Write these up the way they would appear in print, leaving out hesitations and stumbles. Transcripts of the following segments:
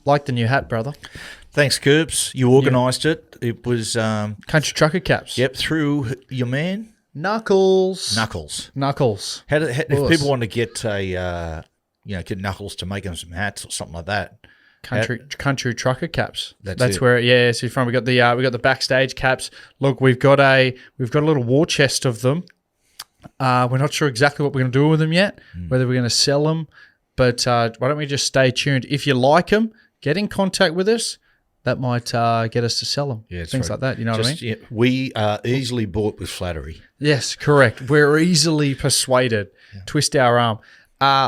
Like the new hat, brother. Thanks, Kerbs. You organised it. It was Country Trucker Caps. Yep, through your man Knuckles. Knuckles. If people want to get get Knuckles to make them some hats or something like that. Country Trucker Caps. That's where it's from. We got the Backstage caps. Look, we've got a little war chest of them. We're not sure exactly what we're going to do with them yet. Whether we're going to sell them, but why don't we just stay tuned? If you like them, get in contact with us. That might get us to sell them. Yeah, things like that. You know what I mean? Yeah, we are easily bought with flattery. Yes, correct. We're easily persuaded. Yeah. Twist our arm.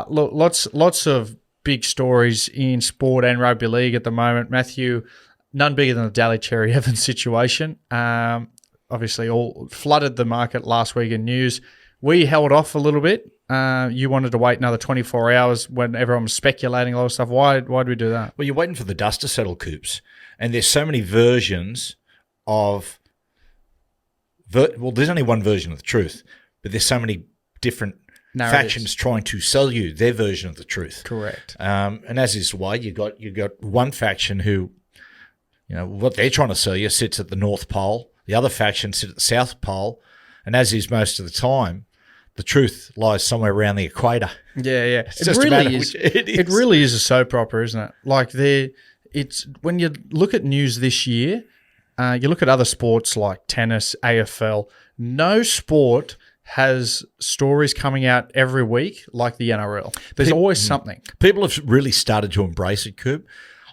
Look, lots of big stories in sport and rugby league at the moment. Matthew, none bigger than the Daly Cherry-Evans situation. Obviously, all flooded the market last week in news. We held off a little bit. You wanted to wait another 24 hours when everyone was speculating a lot of stuff. Why did we do that? Well, you're waiting for the dust to settle, Coops. And there's so many versions of there's only one version of the truth, but there's so many different factions trying to sell you their version of the truth. Correct. And as is the way, you got one faction who, what they're trying to sell you sits at the North Pole. The other faction sits at the South Pole. And as is most of the time, the truth lies somewhere around the equator. Yeah. It really is a soap opera, isn't it? Like it's when you look at news this year, you look at other sports like tennis, AFL. No sport has stories coming out every week like the NRL. There's always something. People have really started to embrace it, Coop.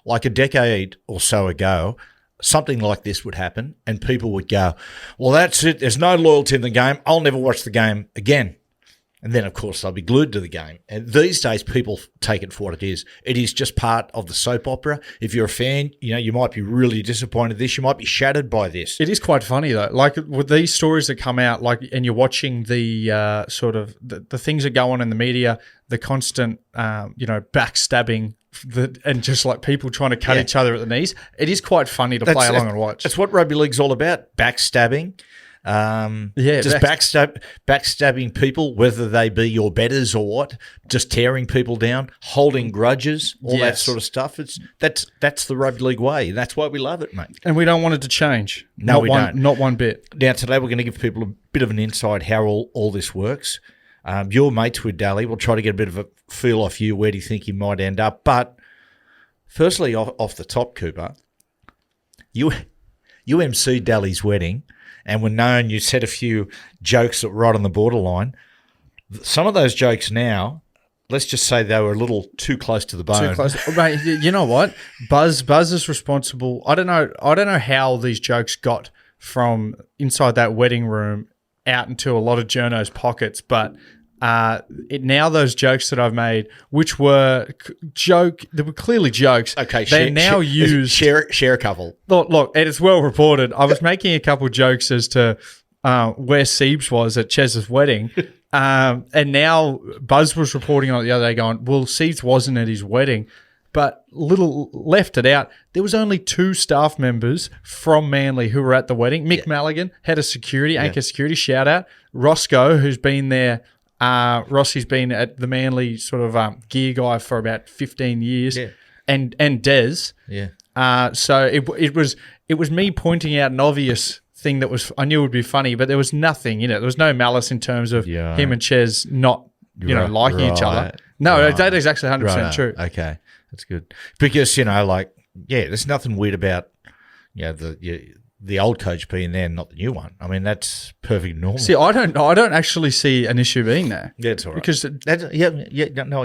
Like a decade or so ago, something like this would happen and people would go, well, that's it. There's no loyalty in the game. I'll never watch the game again. And then, of course, they'll be glued to the game. And these days, people take it for what it is. It is just part of the soap opera. If you're a fan, you might be really disappointed in this. You might be shattered by this. It is quite funny, though. Like, with these stories that come out, and you're watching the sort of the things that go on in the media, the constant, backstabbing, and just like people trying to cut each other at the knees. It is quite funny to play along and watch. That's what rugby league's all about, backstabbing. Backstabbing people, whether they be your betters or what, just tearing people down, holding grudges, all that sort of stuff. That's the rugby league way. That's why we love it, mate. And we don't want it to change. No, we don't. Not one bit. Now, today we're going to give people a bit of an insight how all this works. Your mates with Daly, we'll try to get a bit of a feel off you. Where do you think you might end up? But firstly, off the top, Cooper, you emceed Daly's wedding. And were known, you said a few jokes that were right on the borderline. Some of those jokes now, let's just say they were a little too close to the bone. Too close. Mate, you know what? Buzz is responsible. I don't know how these jokes got from inside that wedding room out into a lot of journos' pockets, but now those jokes that I've made, which were they were clearly jokes. Okay, they're now used. Share a couple. Look, and it's well reported. I was making a couple jokes as to where Siebes was at Chez's wedding, and now Buzz was reporting on it the other day, going, "Well, Siebes wasn't at his wedding." But little left it out. There was only 2 staff members from Manly who were at the wedding. Mick Mallaghan, head of security, Anchor Security, shout out. Roscoe, who's been there. Rossi's been at the Manly sort of gear guy for about 15 years, and Des. Yeah. So it was me pointing out an obvious thing that I knew would be funny, but there was nothing in it. There was no malice in terms of him and Ches not liking each other. No, that is actually 100% true. Okay, that's good because there's nothing weird about the old coach being there, not the new one. I mean, that's perfectly normal. See, I don't actually see an issue being there. Yeah, it's all right. Because I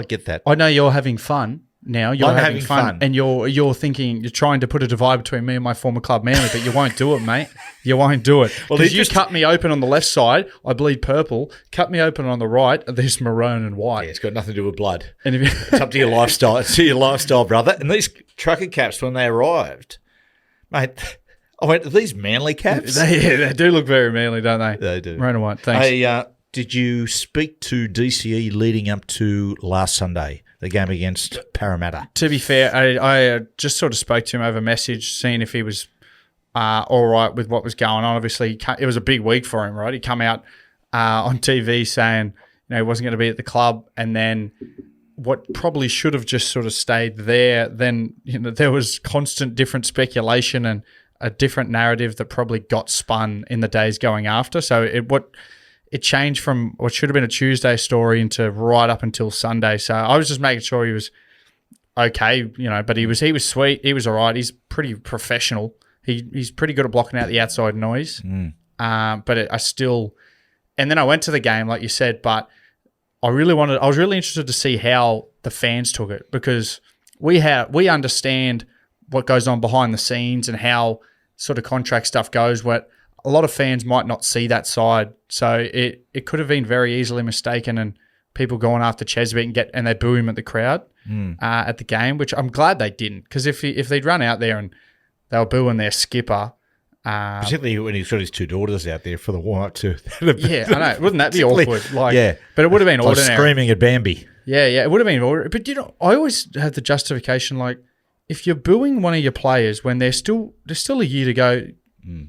get that. I know you're having fun now. I'm having fun, and you're thinking you're trying to put a divide between me and my former club Manly, but you won't do it, mate. You won't do it. Well, you cut me open on the left side, I bleed purple. Cut me open on the right, there's maroon and white. Yeah, it's got nothing to do with blood. And it's up to your lifestyle. It's to your lifestyle, brother. And these trucker caps, when they arrived, mate. Oh, wait, are these Manly caps? They do look very manly, don't they? They do. Maroon and white, thanks. Hey, did you speak to DCE leading up to last Sunday, the game against Parramatta? To be fair, I just sort of spoke to him over message, seeing if he was all right with what was going on. Obviously, it was a big week for him, right? He come out on TV saying he wasn't going to be at the club, and then what probably should have just sort of stayed there, then there was constant different speculation and a different narrative that probably got spun in the days going after. So it changed from what should have been a Tuesday story into right up until Sunday. So I was just making sure he was okay, but he was sweet. He was all right. He's pretty professional. He's pretty good at blocking out the outside noise. But I still, and then I went to the game, like you said, but I was really interested to see how the fans took it, because we understand what goes on behind the scenes and how sort of contract stuff goes, what a lot of fans might not see that side. So it could have been very easily mistaken, and people going after Cheswick and they boo him at the crowd at the game, which I'm glad they didn't, because if they'd run out there and they were booing their skipper, particularly when he's got his two daughters out there for the warm-up too. Yeah, I know. Wouldn't that be awkward? Yeah. But it would have been ordinary. Like screaming at Bambi. Yeah, it would have been ordinary. But, I always have the justification, like, if you're booing one of your players when there's still a year to go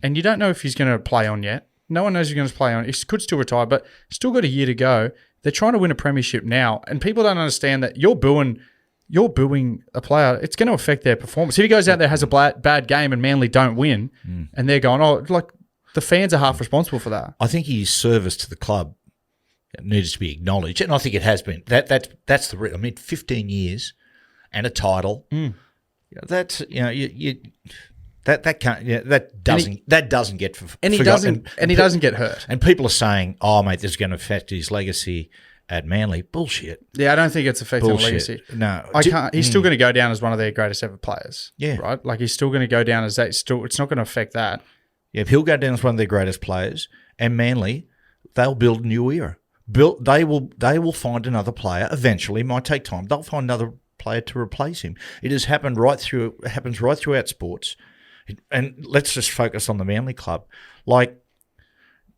and you don't know if he's going to play on yet, no one knows he's going to play on. He could still retire, but still got a year to go. They're trying to win a premiership now, and people don't understand that you're booing a player, it's going to affect their performance. If he goes out there, has a bad game, and Manly don't win, and they're going, like, the fans are half responsible for that. I think his service to the club needs to be acknowledged, and I think it has been. That's the real. I mean, 15 years and a title. That's that doesn't get forgotten. He doesn't get hurt. And people are saying, "Oh, mate, this is going to affect his legacy at Manly." Bullshit. Yeah, I don't think it's affecting the legacy. No, I can't. He's still going to go down as one of their greatest ever players. Yeah, right. Like, he's still going to go down as that. It's not going to affect that. Yeah, if he'll go down as one of their greatest players, and Manly, they'll build a new era. They will find another player eventually. It might take time. They'll find another player to replace him. It has happened it happens right throughout sports. And let's just focus on the Manly club. Like,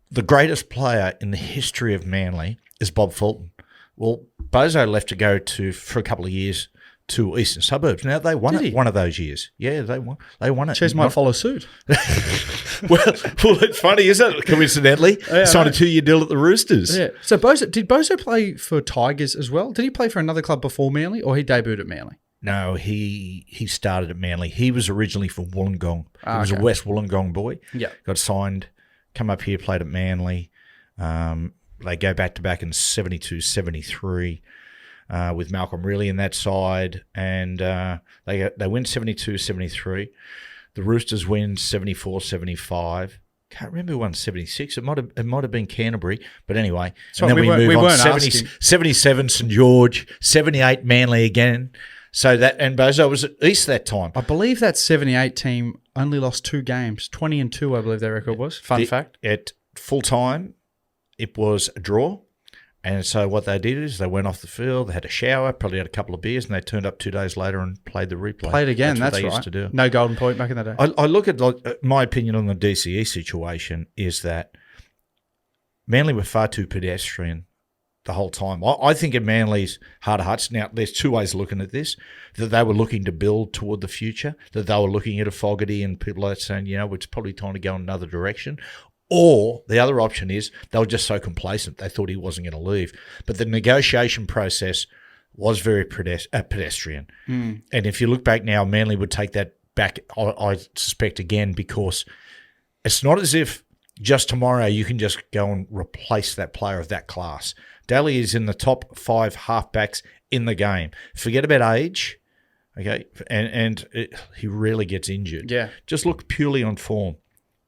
the greatest player in the history of Manly is Bob Fulton. Well, Bozo left to go for a couple of years to Eastern Suburbs. Now, they won it one of those years. Yeah, they won it. Ches might follow suit. well, it's funny, isn't it? Coincidentally, signed a 2-year deal at the Roosters. Yeah. So did Bozo play for Tigers as well? Did he play for another club before Manly, or he debuted at Manly? No, he started at Manly. He was originally from Wollongong. He was a West Wollongong boy. Yeah. Got signed, come up here, played at Manly. They go back in 72, 73 with Malcolm Reilly in that side. And they win 72, 73. The Roosters win 74, 75. Can't remember who won 76. It might have been Canterbury, but anyway. So and then we move on. 77 St George, 78 Manly again. So and Bozo was at East that time. I believe that 78 team only lost 2 games, 20-2, I believe their record was. Fun fact. At full time, it was a draw. And so what they did is they went off the field, they had a shower, probably had a couple of beers, and they turned up 2 days later and played the replay. Played again, that's what they right. used to do. No golden point back in the day. I look at, my opinion on the DCE situation is that Manly were far too pedestrian the whole time. I think in Manly's heart of hearts, now there's 2 ways of looking at this, that they were looking to build toward the future, that they were looking at a Fogarty and people like that saying, it's probably time to go in another direction. Or the other option is they were just so complacent they thought he wasn't going to leave. But the negotiation process was very pedestrian. And if you look back now, Manly would take that back, I suspect, again, because it's not as if just tomorrow you can just go and replace that player of that class. Daly is in the top 5 halfbacks in the game. Forget about age, okay? And he rarely gets injured. Yeah. Just look purely on form.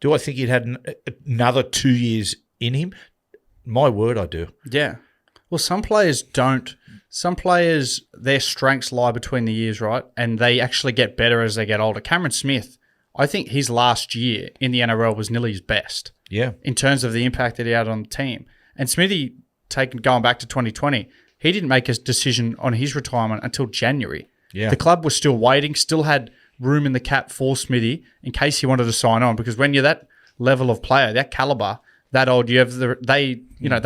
Do I think he'd had another 2 years in him? My word, I do. Yeah. Well, some players don't. Some players, their strengths lie between the years, right? And they actually get better as they get older. Cameron Smith, I think his last year in the NRL was nearly his best. Yeah. In terms of the impact that he had on the team. And Smithy, going back to 2020, he didn't make his decision on his retirement until January. Yeah. The club was still waiting, still had room in the cap for Smithy in case he wanted to sign on, because when you're that level of player, that caliber, that old, they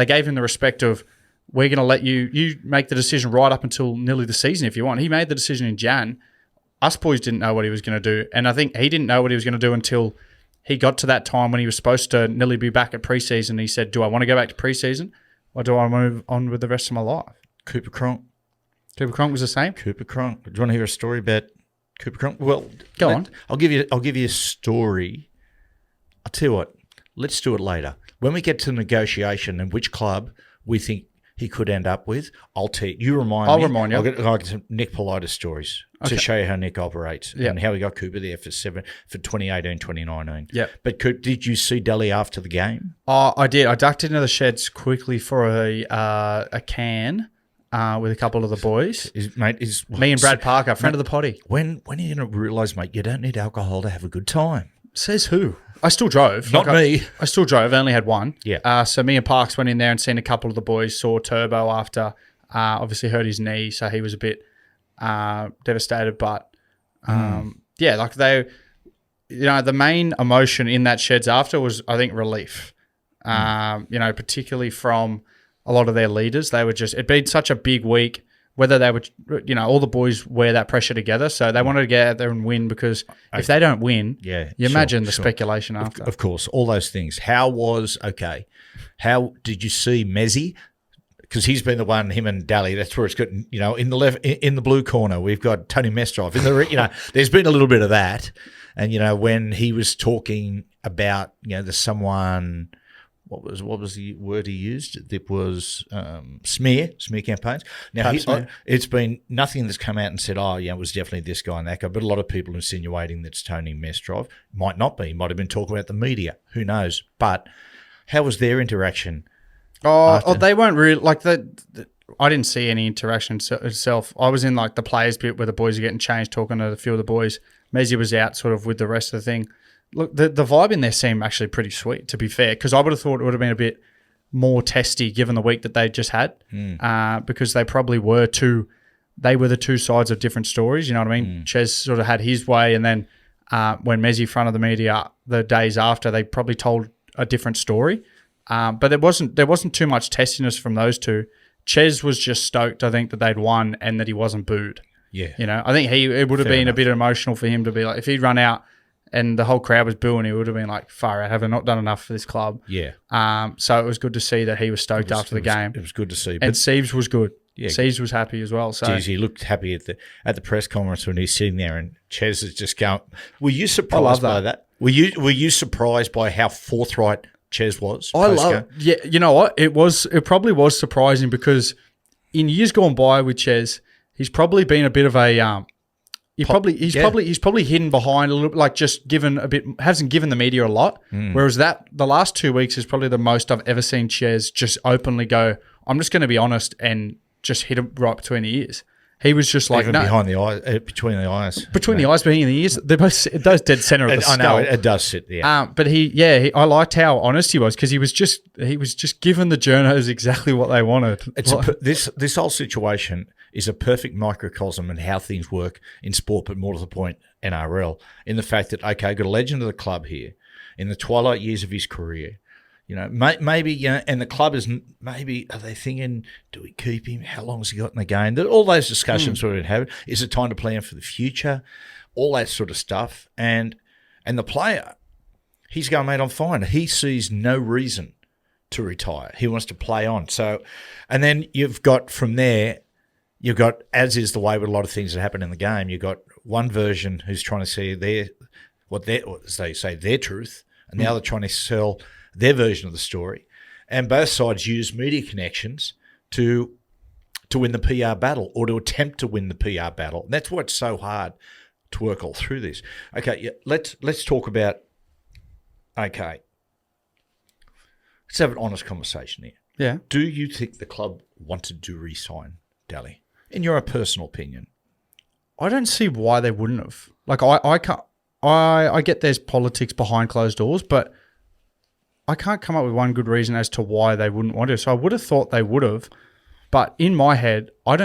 gave him the respect of, we're going to let you make the decision right up until nearly the season if you want. He made the decision in Jan. Us boys didn't know what he was going to do, and I think he didn't know what he was going to do until he got to that time when he was supposed to nearly be back at preseason. He said, do I want to go back to preseason or do I move on with the rest of my life? Cooper Cronk. Cooper Cronk was the same? Cooper Cronk. Do you want to hear a story about Cooper Cronk? Well, Go on. I'll give you a story. I'll tell you what. Let's do it later. When we get to negotiation and which club we think he could end up with, I'll tell you. You remind me. I'll remind you. I'll get some Nick Politis stories to show you how Nick operates and how we got Cooper there for 2018, 2019. Yeah. But did you see Daly after the game? Oh, I did. I ducked into the sheds quickly for a can with a couple of the boys. Me and Brad Parker, friend of the potty. When are you going to realise, mate, you don't need alcohol to have a good time? Says who? I still drove. Not me. I still drove. I only had one. Yeah. So me and Parks went in there and seen a couple of the boys. Saw Turbo after. Obviously hurt his knee, so he was a bit devastated. But yeah, like they, the main emotion in that sheds after was, I think, relief. Particularly from a lot of their leaders. They were just, it'd been such a big week. Whether they would, all the boys wear that pressure together. So they wanted to get out there and win because if they don't win, imagine the speculation after. Of course, all those things. How did you see Mezzy? Because he's been the one, him and Daly, that's where it's got, in the left, in the blue corner, we've got Tony Mestrov. There's been a little bit of that. And, when he was talking about, there's someone... What was the word he used? It was smear campaigns. Now, it's been nothing that's come out and said, it was definitely this guy and that guy, but a lot of people insinuating that's Tony Mestrov. Might not be. Might have been talking about the media. Who knows? But how was their interaction? They weren't really, I didn't see any interaction itself. I was in, the players bit where the boys are getting changed, talking to a few of the boys. Mezzy was out sort of with the rest of the thing. Look, the vibe in there seemed actually pretty sweet, to be fair, because I would have thought it would have been a bit more testy given the week that they just had, because they probably were the two sides of different stories, you know what I mean? Ches sort of had his way, and then when Mezzy fronted the media the days after, they probably told a different story. But there wasn't too much testiness from those two. Ches was just stoked, I think, that they'd won and that he wasn't booed. Yeah. I think it would have been a bit emotional for him to be like, if he'd run out and the whole crowd was booing, he would have been like, far out, have I not done enough for this club? Yeah. So it was good to see that he was stoked after the game. It was good to see. And Siebes was good. Yeah. Siebes was happy as well. So he looked happy at the press conference when he's sitting there, and Ches is just going. Were you surprised by that? Were you surprised by how forthright Ches was? Yeah, you know what? It probably was surprising because in years gone by with Ches, he's probably been a bit of a he's probably hidden behind a little, just given a bit, hasn't given the media a lot. Whereas the last 2 weeks is probably the most I've ever seen Ches just openly go, I'm just going to be honest and just hit him right between the ears. He was just like, behind the eyes, between the eyes. Between the eyes, being in the ears, they're both, it does dead center of the skull. I know, it does sit there. But I liked how honest he was because he was just giving the journos exactly what they wanted. This whole situation is a perfect microcosm in how things work in sport, but more to the point, NRL, in the fact that, okay, got a legend of the club here in the twilight years of his career. Maybe, and the club is maybe, are they thinking, do we keep him? How long has he got in the game? All those discussions we've been having. Is it time to plan for the future? All that sort of stuff. And the player, he's going, mate, I'm fine. He sees no reason to retire. He wants to play on. So, and then you've got from there, as is the way with a lot of things that happen in the game, you've got one version who's trying to see as they say, their truth, and the other trying to sell their version of the story. And both sides use media connections to win the PR battle or to attempt to win the PR battle. And that's why it's so hard to work all through this. Okay, let's talk about, let's have an honest conversation here. Yeah. Do you think the club wanted to re-sign Daly? In your personal opinion? I don't see why they wouldn't have. I get there's politics behind closed doors, but I can't come up with one good reason as to why they wouldn't want to. So I would have thought they would have, but in my head, I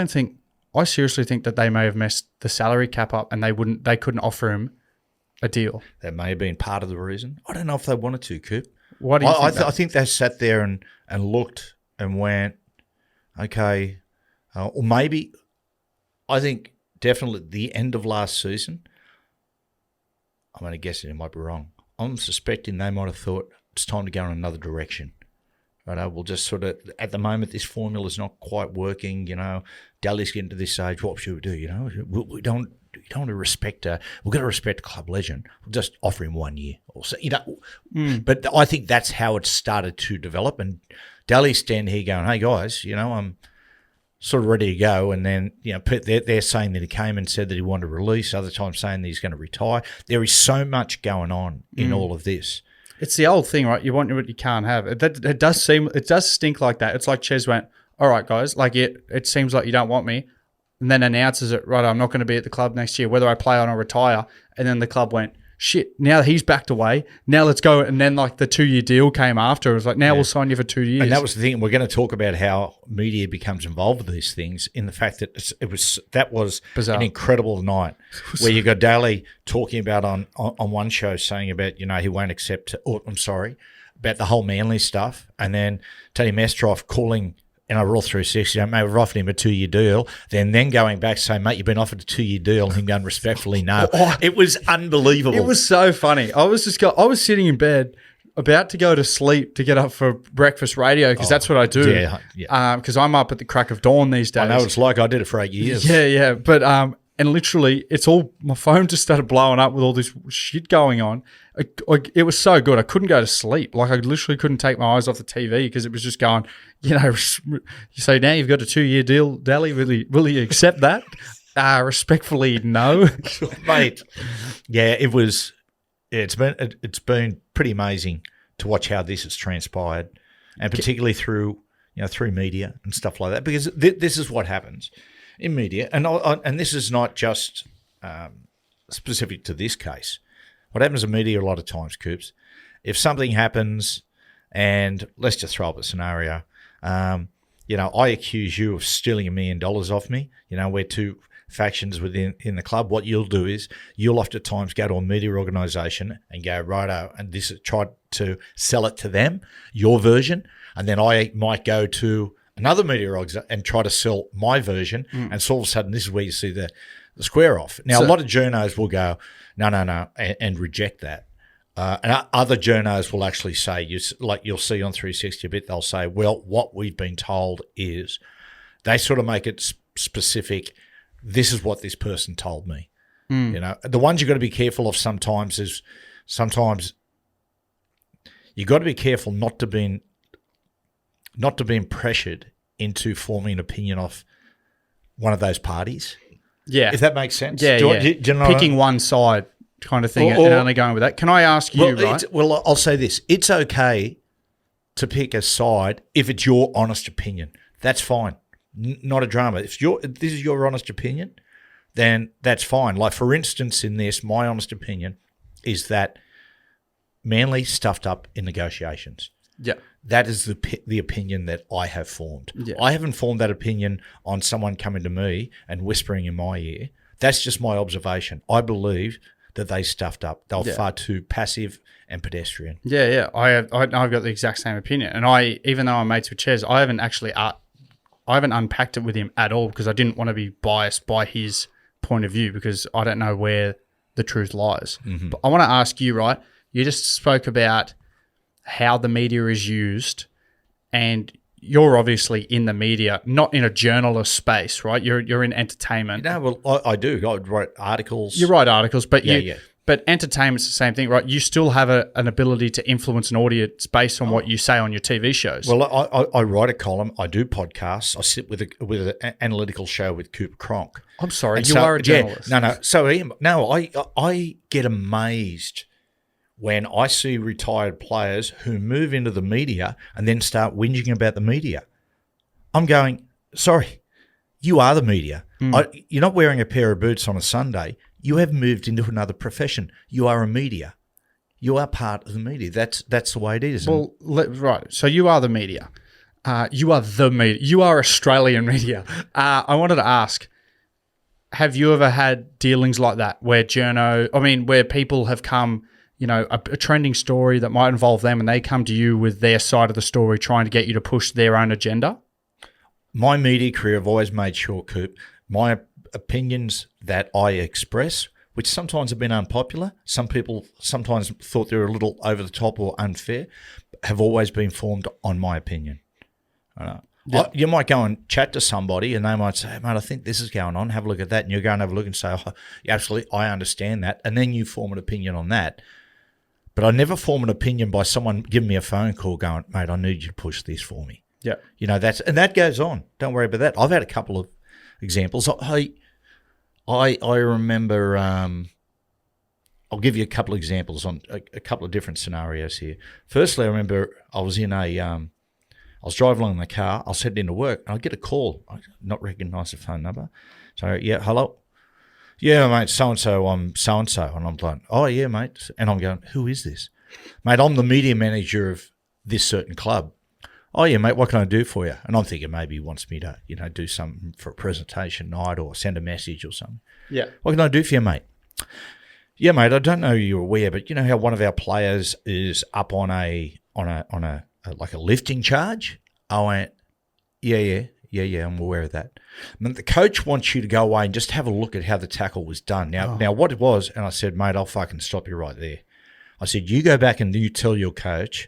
seriously think that they may have messed the salary cap up and they couldn't offer him a deal. That may have been part of the reason. I don't know if they wanted to, Coop. What do you think? I think they sat there and looked and went, okay, or maybe I think definitely at the end of last season, I'm going to guess it might be wrong. I'm suspecting they might have thought it's time to go in another direction. right, we'll just sort of, at the moment, this formula's not quite working, Daly's getting to this age, what should we do, we don't want to respect we've got to respect a club legend. We'll just offer him 1 year or so, But I think that's how it started to develop. And Daly's standing here going, hey, guys, I'm sort of ready to go. And then, they're saying that he came and said that he wanted to release, other times saying that he's going to retire. There is so much going on in all of this. It's the old thing, right? You want what you can't have. It does stink like that. It's like Ches went, all right, guys, like it seems like you don't want me. And then announces it, right, I'm not going to be at the club next year, whether I play on or retire. And then the club went, shit, now he's backed away. Now let's go. And then like the 2-year deal came after. It was like, now we'll sign you for 2 years. And that was the thing. We're going to talk about how media becomes involved with these things in the fact that that was bizarre. An incredible night where you got Daly talking about on one show saying about, he won't accept, about the whole Manly stuff. And then Tony Mestroff calling Raw 360, mate, we've offered him a 2-year deal. Then going back saying, mate, you've been offered a 2-year deal, and him going respectfully, no. It was unbelievable. It was so funny. I was sitting in bed about to go to sleep to get up for breakfast radio because that's what I do. Yeah. Because I'm up at the crack of dawn these days. I know, it's like I did it for 8 years. Yeah. But and literally, my phone just started blowing up with all this shit going on. It was so good. I couldn't go to sleep. Like I literally couldn't take my eyes off the TV because it was just going, you say now you've got a 2-year deal, Daly. Will you accept that? Respectfully, no. Mate. Yeah, it was. Yeah, it's been pretty amazing to watch how this has transpired, and particularly through media and stuff like that, because this is what happens in media, and this is not just specific to this case. What happens in media a lot of times, Coops, if something happens, and let's just throw up a scenario, I accuse you of stealing $1 million off me. We're two factions within the club. What you'll do is you'll often times go to a media organisation and go, righto, and try to sell it to them, your version, and then I might go to another media organisation and try to sell my version, and so all of a sudden this is where you see the square off. Now, a lot of journos will go, no, and reject that. And other journos will actually say, you'll see on 360 a bit, they'll say, well, what we've been told is, they sort of make it specific, this is what this person told me. The ones you've got to be careful of sometimes you've got to be careful not to be pressured into forming an opinion off one of those parties. Yeah. If that makes sense. Yeah, do you know picking one side kind of thing and only going with that. Can I ask you, Well, I'll say this. It's okay to pick a side if it's your honest opinion. That's fine. Not a drama. If this is your honest opinion, then that's fine. Like, for instance, in this, my honest opinion is that Manly stuffed up in negotiations. Yeah. That is the opinion that I have formed. Yeah. I haven't formed that opinion on someone coming to me and whispering in my ear. That's just my observation. I believe that they stuffed up. They were far too passive and pedestrian. Yeah. I've got the exact same opinion. And even though I'm mates with Ches, I haven't unpacked it with him at all because I didn't want to be biased by his point of view because I don't know where the truth lies. Mm-hmm. But I want to ask you, right? You just spoke about how the media is used, and you're obviously in the media, not in a journalist space, right? You're in entertainment. I do. I write articles. You write articles, but but entertainment's the same thing, right? You still have an ability to influence an audience based on what you say on your TV shows. Well, I write a column. I do podcasts. I sit with an analytical show with Cooper Cronk. I'm sorry, you are a journalist. No. So I get amazed when I see retired players who move into the media and then start whinging about the media. I'm going, sorry, you are the media. You're not wearing a pair of boots on a Sunday. You have moved into another profession. You are a media. You are part of the media. That's the way it is. Well, right. So you are the media. You are the media. You are Australian media. I wanted to ask, have you ever had dealings like that where where people have come, a trending story that might involve them and they come to you with their side of the story trying to get you to push their own agenda? My media career, I've always made sure, Coop, my opinions that I express, which sometimes have been unpopular, some people sometimes thought they were a little over the top or unfair, have always been formed on my opinion. You might go and chat to somebody and they might say, mate, I think this is going on. Have a look at that. And you go and have a look and say, oh, absolutely, I understand that. And then you form an opinion on that. But I never form an opinion by someone giving me a phone call going, mate, I need you to push this for me. Yeah. That goes on. Don't worry about that. I've had a couple of examples. I remember, I'll give you a couple of examples on a couple of different scenarios here. Firstly, I remember I was I was driving along in the car. I was heading into work, and I get a call. I not recognise the phone number. So, yeah, hello? Yeah, mate, so-and-so, I'm so-and-so. And I'm like, oh, yeah, mate. And I'm going, who is this? Mate, I'm the media manager of this certain club. Oh, yeah, mate, what can I do for you? And I'm thinking maybe he wants me to, do something for a presentation night or send a message or something. Yeah. What can I do for you, mate? Yeah, mate, I don't know you're aware, but you know how one of our players is up on a like a lifting charge? I went, yeah, I'm aware of that. And the coach wants you to go away and just have a look at how the tackle was done. Now what it was, and I said, mate, I'll fucking stop you right there. I said, you go back and you tell your coach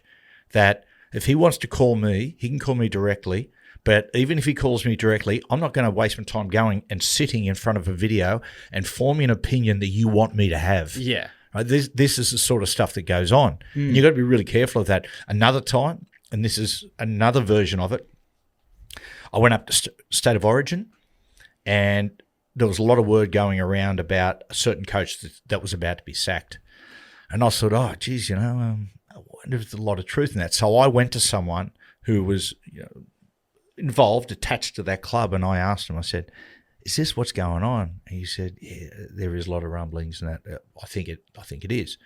that if he wants to call me, he can call me directly. But even if he calls me directly, I'm not going to waste my time going and sitting in front of a video and forming an opinion that you want me to have. Yeah. Right? This is the sort of stuff that goes on. And you've got to be really careful of that. Another time, and this is another version of it, I went up to State of Origin and there was a lot of word going around about a certain coach that was about to be sacked. And I thought, oh, geez, I wonder if there's a lot of truth in that. So I went to someone who was involved, attached to that club, and I asked him, I said, is this what's going on? And he said, yeah, there is a lot of rumblings and that. I think it is.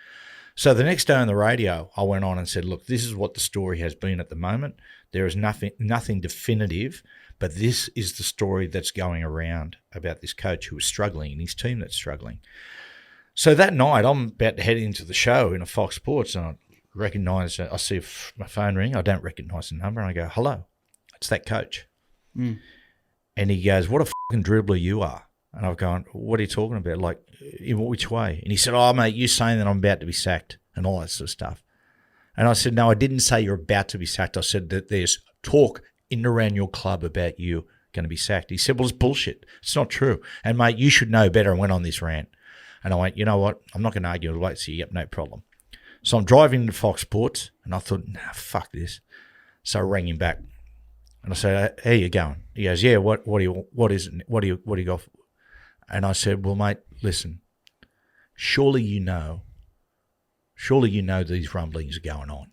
So the next day on the radio, I went on and said, look, this is what the story has been at the moment. There is nothing definitive, but this is the story that's going around about this coach who is struggling and his team that's struggling. So that night, I'm about to head into the show in a Fox Sports, and I see my phone ring. I don't recognise the number, and I go, hello, it's that coach. And he goes, what a fucking dribbler you are. And I've gone, what are you talking about? Like, in which way? And he said, oh, mate, you're saying that I'm about to be sacked and all that sort of stuff. And I said, no, I didn't say you're about to be sacked. I said that there's talk in and around your club about you going to be sacked. He said, well, it's bullshit. It's not true. And, mate, you should know better. And went on this rant. And I went, you know what? I'm not going to argue. I'll wait. So, yep, no problem. So I'm driving into Fox Sports, and I thought, nah, fuck this. So I rang him back. And I said, how you going? He goes, yeah, what do you got? And I said, well, mate, listen, surely you know these rumblings are going on.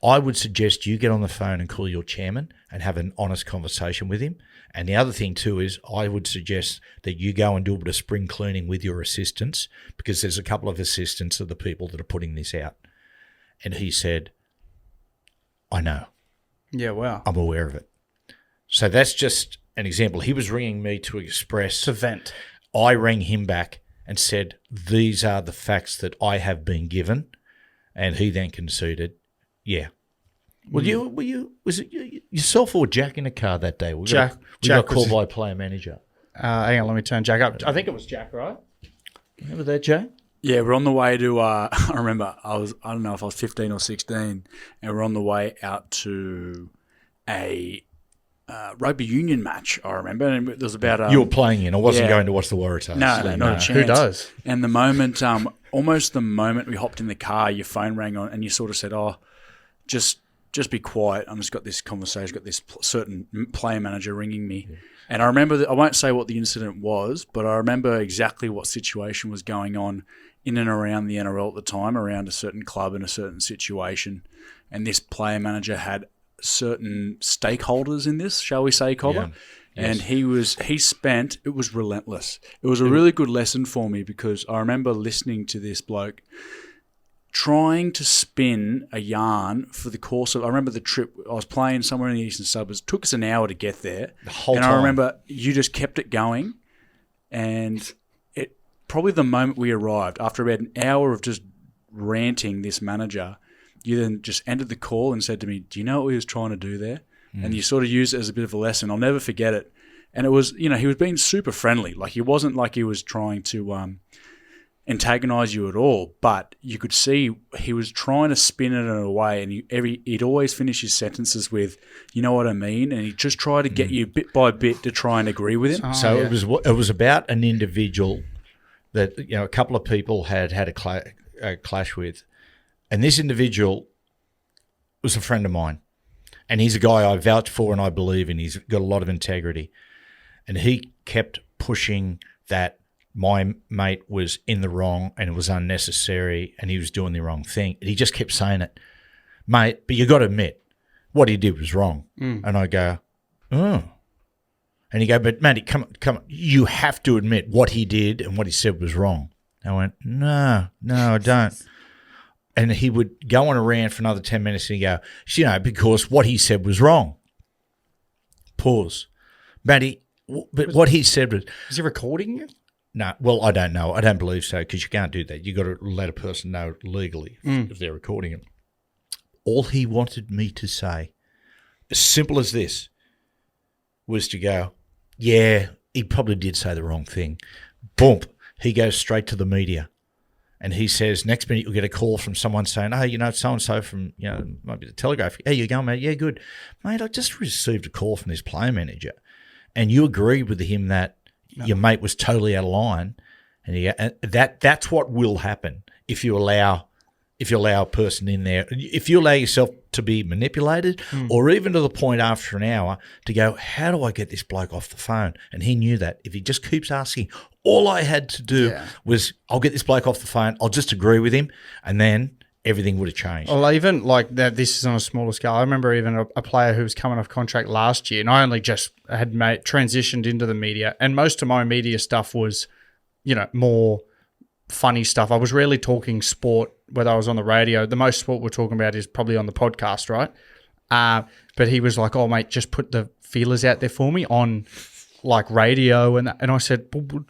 I would suggest you get on the phone and call your chairman and have an honest conversation with him. And the other thing too is I would suggest that you go and do a bit of spring cleaning with your assistants, because there's a couple of assistants of the people that are putting this out. And he said, I know. Yeah, wow. I'm aware of it. So that's just an example. He was ringing me to express. To vent. I rang him back and said, these are the facts that I have been given. And he then conceded, yeah. Was it yourself or Jack in the car that day? We got called by a player manager. Hang on, let me turn Jack up. I think it was Jack, right? Remember that, Jack? Yeah, we're on the way to, I remember, I don't know if I was 15 or 16, and we're on the way out to a rugby union match, I remember. And there was about... you were playing in. I wasn't going to watch the Waratahs. No, not a chance. Who does? And the moment, almost the moment we hopped in the car, your phone rang on and you sort of said, oh, just be quiet. I've just got this conversation, got this certain player manager ringing me. Yeah. And I remember, that I won't say what the incident was, but I remember exactly what situation was going on in and around the NRL at the time, around a certain club in a certain situation. And this player manager had certain stakeholders in this, shall we say, Cobber? Yeah. Yes. And it was relentless. It was a really good lesson for me, because I remember listening to this bloke trying to spin a yarn for the course of, I remember the trip, I was playing somewhere in the eastern suburbs, it took us an hour to get there. The whole time. I remember you just kept it going, and it probably the moment we arrived, after about an hour of just ranting this manager, you then just ended the call and said to me, do you know what he was trying to do there? And you sort of used it as a bit of a lesson. I'll never forget it. And it was, he was being super friendly. Like, he wasn't like he was trying to antagonise you at all, but you could see he was trying to spin it in a way, and he'd always finish his sentences with, "You know what I mean," and he just tried to get you bit by bit to try and agree with him. It was about an individual that a couple of people had a clash with, and this individual was a friend of mine, and he's a guy I vouch for and I believe in. He's got a lot of integrity, and he kept pushing that my mate was in the wrong and it was unnecessary and he was doing the wrong thing. And he just kept saying it, mate, but you got to admit what he did was wrong. And I go, oh. And he go, but Matty, come on, you have to admit what he did and what he said was wrong. I went, no, I don't. And he would go on a rant for another 10 minutes and he'd go, because what he said was wrong. Pause. Matty, but what he said was... Is he recording you? No, well, I don't know. I don't believe so because you can't do that. You've got to let a person know legally if they're recording it. All he wanted me to say, as simple as this, was to go, yeah, he probably did say the wrong thing. Boom. He goes straight to the media. And he says, next minute you'll get a call from someone saying, oh, so-and-so from, might be the Telegraph. Hey, you going, mate? Yeah, good. Mate, I just received a call from this player manager. And you agreed with him that your mate was totally out of line, and that's what will happen if you allow a person in there. If you allow yourself to be manipulated, or even to the point after an hour to go, how do I get this bloke off the phone? And he knew that if he just keeps asking, all I had to do was, I'll get this bloke off the phone. I'll just agree with him, and then everything would have changed. Well, even like that, this is on a smaller scale. I remember even a player who was coming off contract last year, and I only just had transitioned into the media, and most of my media stuff was, more funny stuff. I was rarely talking sport, whether I was on the radio. The most sport we're talking about is probably on the podcast, right? But he was like, oh, mate, just put the feelers out there for me on like radio. And I said, well,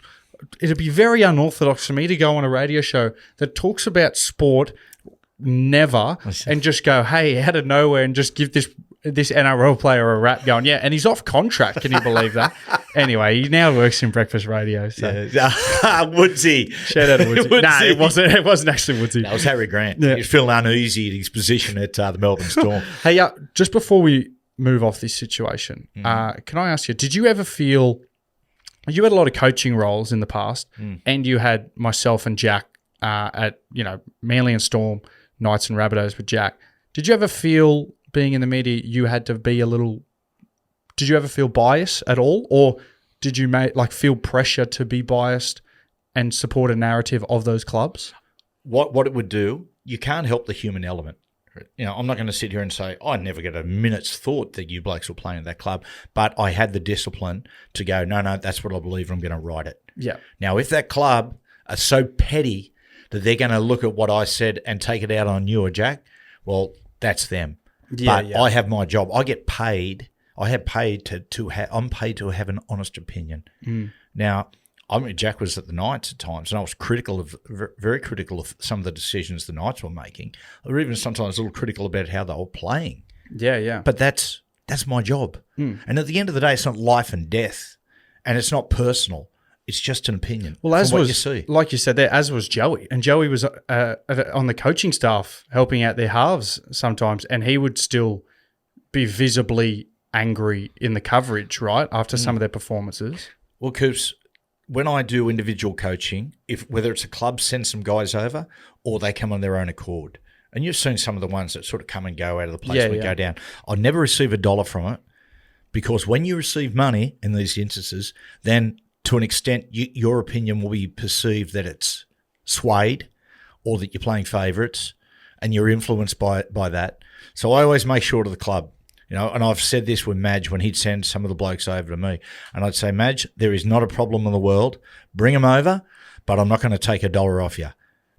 it'd be very unorthodox for me to go on a radio show that talks about sport and just go, hey, out of nowhere, and just give this NRL player a rap going, yeah, and he's off contract. Can you believe that? Anyway, he now works in breakfast radio. So. Yeah. Woodsy. Shout out to Woodsy. No, it wasn't actually Woodsy. That was Harry Grant. Yeah. He was feeling uneasy at his position at the Melbourne Storm. Hey, just before we move off this situation, can I ask you, did you ever feel, you had a lot of coaching roles in the past, and you had myself and Jack at, Manly and Storm, Knights and Rabbitohs with Jack. Did you ever feel, being in the media, you had to be did you ever feel bias at all? Or did you feel pressure to be biased and support a narrative of those clubs? What it would do, you can't help the human element. I'm not going to sit here and say, I never get a minute's thought that you blokes were playing at that club, but I had the discipline to go, no, that's what I believe, I'm going to write it. Yeah. Now, if that club are so petty that they're going to look at what I said and take it out on you or Jack, well, that's them. Yeah, but I have my job. I get paid. I have paid I'm paid to have an honest opinion. Now, Jack was at the Knights at times, and I was very critical of some of the decisions the Knights were making, or even sometimes a little critical about how they were playing. Yeah. But that's my job. And at the end of the day, it's not life and death, and it's not personal. It's just an opinion. Well, like you said there, as was Joey. And Joey was on the coaching staff helping out their halves sometimes, and he would still be visibly angry in the coverage, right, after some of their performances. Well, Coops, when I do individual coaching, whether it's a club sends some guys over or they come on their own accord, and you've seen some of the ones that sort of come and go out of the place and go down, I never receive $1 from it, because when you receive money in these instances, then to an extent, your opinion will be perceived that it's swayed or that you're playing favourites and you're influenced by that. So I always make sure to the club, and I've said this with Madge when he'd send some of the blokes over to me, and I'd say, Madge, there is not a problem in the world. Bring them over, but I'm not going to take $1 off you.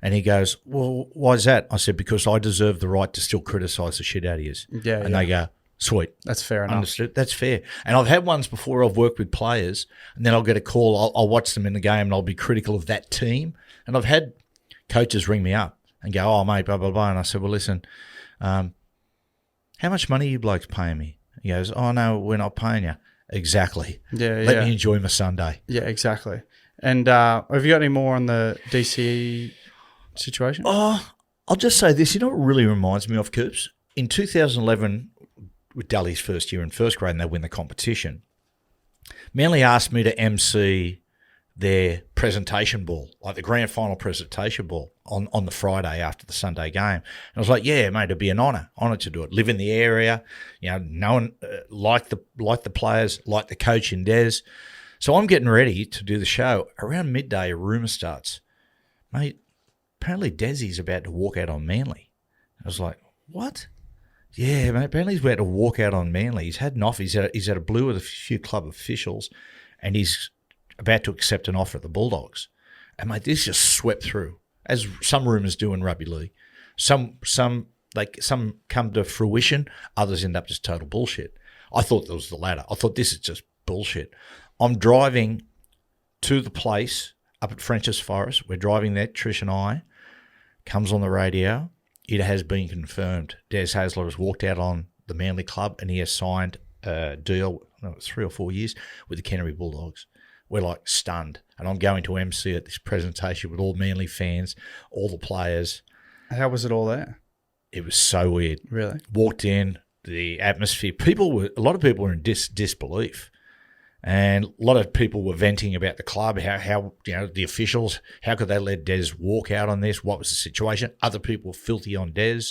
And he goes, well, why is that? I said, because I deserve the right to still criticise the shit out of you. And they go, sweet. That's fair enough. Understood. That's fair. And I've had ones before I've worked with players, and then I'll get a call. I'll watch them in the game, and I'll be critical of that team. And I've had coaches ring me up and go, oh, mate, blah, blah, blah. And I said, well, listen, how much money are you blokes paying me? He goes, oh, no, we're not paying you. Exactly. Yeah. Let me enjoy my Sunday. Yeah, exactly. And have you got any more on the DCE situation? Oh, I'll just say this. You know what really reminds me of, Coops? In 2011, with Daly's first year in first grade, and they win the competition, Manly asked me to MC their presentation ball, like the grand final presentation ball, on the Friday after the Sunday game. And I was like, yeah, mate, it'd be an honour to do it. Live in the area, knowing like the players, like the coach in Des. So I'm getting ready to do the show. Around midday, a rumour starts. Mate, apparently Desi's about to walk out on Manly. I was like, what? Yeah, mate, apparently he's about to walk out on Manly. He's had an offer. He's had a blue with a few club officials, and he's about to accept an offer at the Bulldogs. And, mate, this just swept through, as some rumours do in rugby league. Some come to fruition, others end up just total bullshit. I thought that was the latter. I thought this is just bullshit. I'm driving to the place up at French's Forest. We're driving there, Trish and I. Comes on the radio. It has been confirmed. Des Hasler has walked out on the Manly club and he has signed a deal, 3 or 4 years, with the Canterbury Bulldogs. We're like stunned. And I'm going to MC at this presentation with all Manly fans, all the players. How was it all there? It was so weird. Really? Walked in, the atmosphere. A lot of people were in disbelief. And a lot of people were venting about the club, how the officials, how could they let Des walk out on this? What was the situation? Other people were filthy on Des.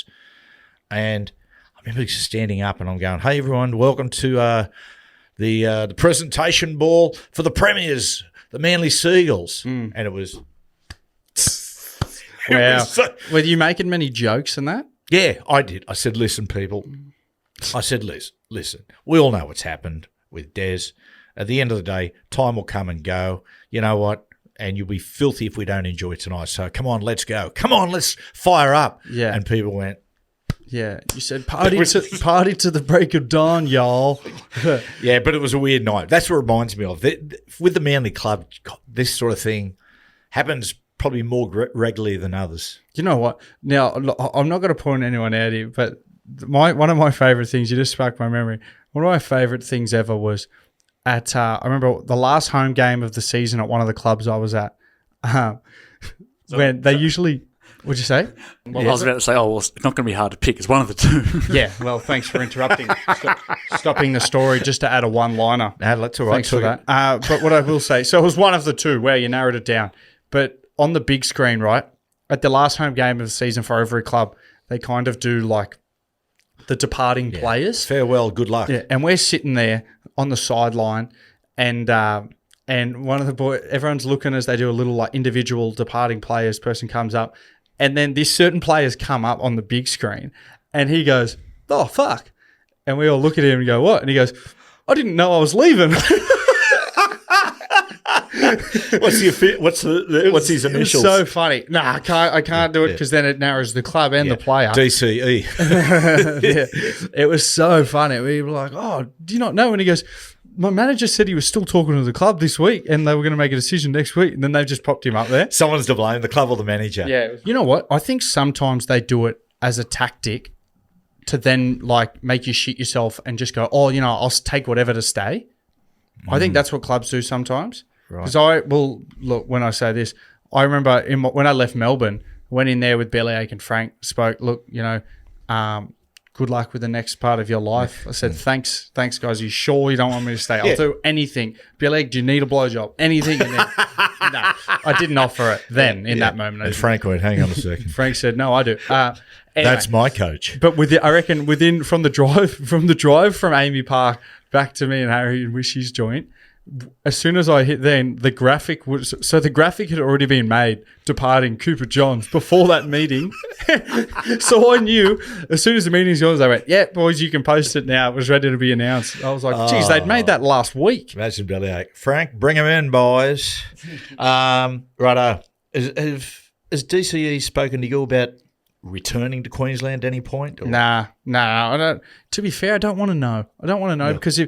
And I remember just standing up and I'm going, hey, everyone, welcome to the presentation ball for the Premiers, the Manly Seagulls. And it was... Wow. Were you making many jokes in that? Yeah, I did. I said, listen, people. I said, listen, we all know what's happened with Des. At the end of the day, time will come and go. You know what? And you'll be filthy if we don't enjoy tonight. So come on, let's go. Come on, let's fire up. Yeah. And people went. Yeah. You said party to the break of dawn, y'all. Yeah, but it was a weird night. That's what it reminds me of. With the Manly club, this sort of thing happens probably more regularly than others. You know what? Now, I'm not going to point anyone out here, but one of my favourite things, you just sparked my memory. One of my favourite things ever was at, I remember the last home game of the season at one of the clubs I was at, when they usually, what'd you say? Well, I was about to say, it's not going to be hard to pick. It's one of the two. Yeah, well, thanks for interrupting. Stopping the story just to add a one-liner. No, that's all right. Thanks for that. But what I will say, so it was one of the two where you narrowed it down. But on the big screen, right, at the last home game of the season for every club, they kind of do like the departing players. Farewell, good luck. Yeah, and we're sitting there on the sideline, and one of the boys, everyone's looking as they do a little like individual departing players. Person comes up, and then these certain players come up on the big screen, and he goes, "Oh fuck," and we all look at him and go, "What?" And he goes, "I didn't know I was leaving." What's his initials? It was so funny. No, I can't do it because then it narrows the club and the player. DCE. Yeah. It was so funny. We were like, "Oh, do you not know?" And he goes, "My manager said he was still talking to the club this week and they were going to make a decision next week." And then they've just popped him up there. Someone's to blame, the club or the manager. Yeah. You know what? I think sometimes they do it as a tactic to then like make you shit yourself and just go, "Oh, I'll take whatever to stay." I think that's what clubs do sometimes. Because look, when I say this, I remember when I left Melbourne, went in there with Bellyache and Frank, spoke, look, good luck with the next part of your life. I said, thanks guys. Are you sure you don't want me to stay? I'll do anything. Bellyache, do you need a blowjob? Anything. And then, no, I didn't offer it then in that moment. And Frank went, hang on a second. Frank said, no, I do. Anyway, that's my coach. But I reckon from the drive from Amy Park back to me and Harry and Wishy's joint, as soon as I hit the graphic had already been made departing Cooper Johns before that meeting. So I knew as soon as the meeting's gone, they went, "Yeah, boys, you can post it now. It was ready to be announced." I was like, geez, they'd made that last week. Imagine Bellyache. Frank, bring him in, boys. Righto. Has DCE spoken to you about returning to Queensland at any point? Or? Nah. I don't. To be fair, I don't want to know. Because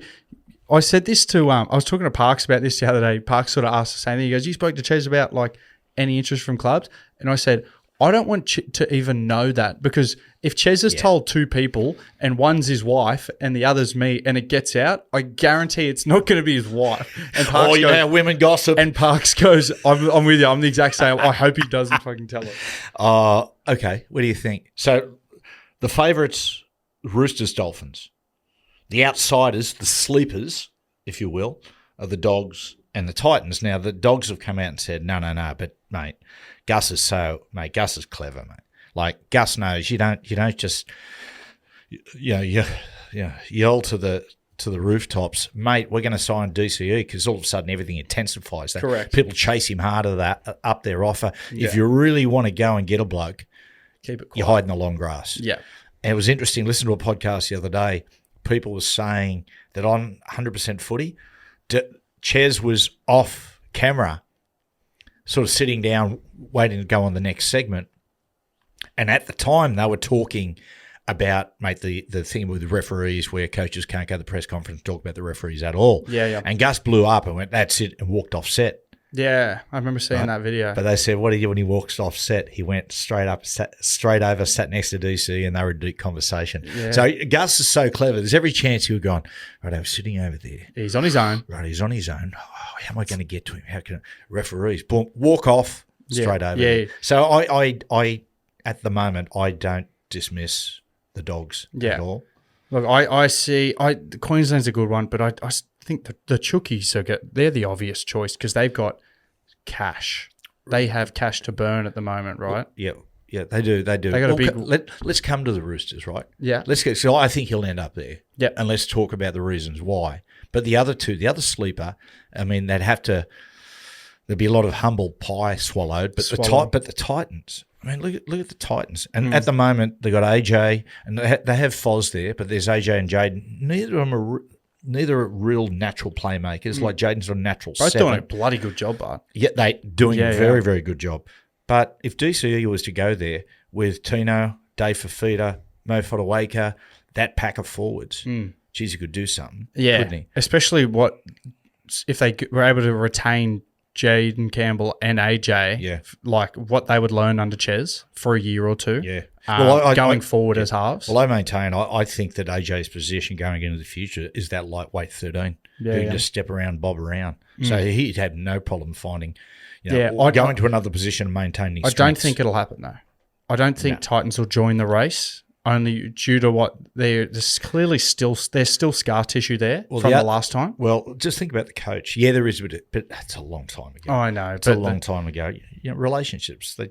I said this to I was talking to Parks about this the other day. Parks sort of asked the same thing. He goes, "You spoke to Ches about like any interest from clubs?" And I said, I don't want to even know that, because if Ches has told 2 people and one's his wife and the other's me and it gets out, I guarantee it's not going to be his wife. And Parks you know how women gossip. And Parks goes, I'm with you. I'm the exact same. I hope he doesn't fucking tell it. Okay. What do you think? So the favourites, Roosters, Dolphins. The outsiders, the sleepers, if you will, are the Dogs and the Titans. Now, the Dogs have come out and said, no, but, mate, Gus is clever, mate. Like, Gus knows you don't just, you yell to the rooftops, mate, we're going to sign DCE, because all of a sudden everything intensifies. Correct. People chase him harder up their offer. Yeah. If you really want to go and get a bloke, keep it quiet. You hide in the long grass. Yeah. And it was interesting, listening to a podcast the other day, people were saying that on 100% footy, Ches was off camera, sort of sitting down, waiting to go on the next segment. And at the time, they were talking about, mate, the thing with the referees where coaches can't go to the press conference and talk about the referees at all. Yeah. And Gus blew up and went, that's it, and walked off set. Yeah, I remember seeing that video. But they said, what did he do when he walks off set? He went straight over, sat next to DC, and they were in deep conversation. Yeah. So Gus is so clever. There's every chance he would go on, right, I was sitting over there. He's on his own. Right, he's on his own. Oh, how am I going to get to him? How can referees? Boom, walk off, straight over there. So I at the moment, I don't dismiss the Dogs at all. Look, Queensland's a good one, but I think the Chookies they're the obvious choice, because they've got cash. They have cash to burn at the moment, right? Yeah, they do. They got a big. Let's come to the Roosters, right? Yeah. So I think he'll end up there. Yeah. And let's talk about the reasons why. But the other sleeper, I mean, there'd be a lot of humble pie swallowed. But the Titans. I mean, look at the Titans. And at the moment, they got AJ, and they have Foz there, but there's AJ and Jaden. Neither are real natural playmakers. Like Jaden's a natural Both 7. doing a bloody good job, Bart. Yeah, they doing a very, very good job. But if DCE was to go there with Tino, Dave Fafita, Mo Fotuaika, that pack of forwards, geez, he could do something, couldn't he? Especially if they were able to retain Jaden Campbell and AJ, like what they would learn under Ches for a year or two. Yeah. Going forward as halves. Well, I maintain, I think that AJ's position going into the future is that lightweight 13 who can just step around, bob around. So he'd have no problem finding, going to another position and maintaining strengths. I don't think it'll happen, though. I don't think Titans will join the race, only due to what there's clearly still scar tissue there from the last time. Well, just think about the coach. Yeah, there is, but that's a long time ago. Oh, I know. It's a long time ago. Relationships, they're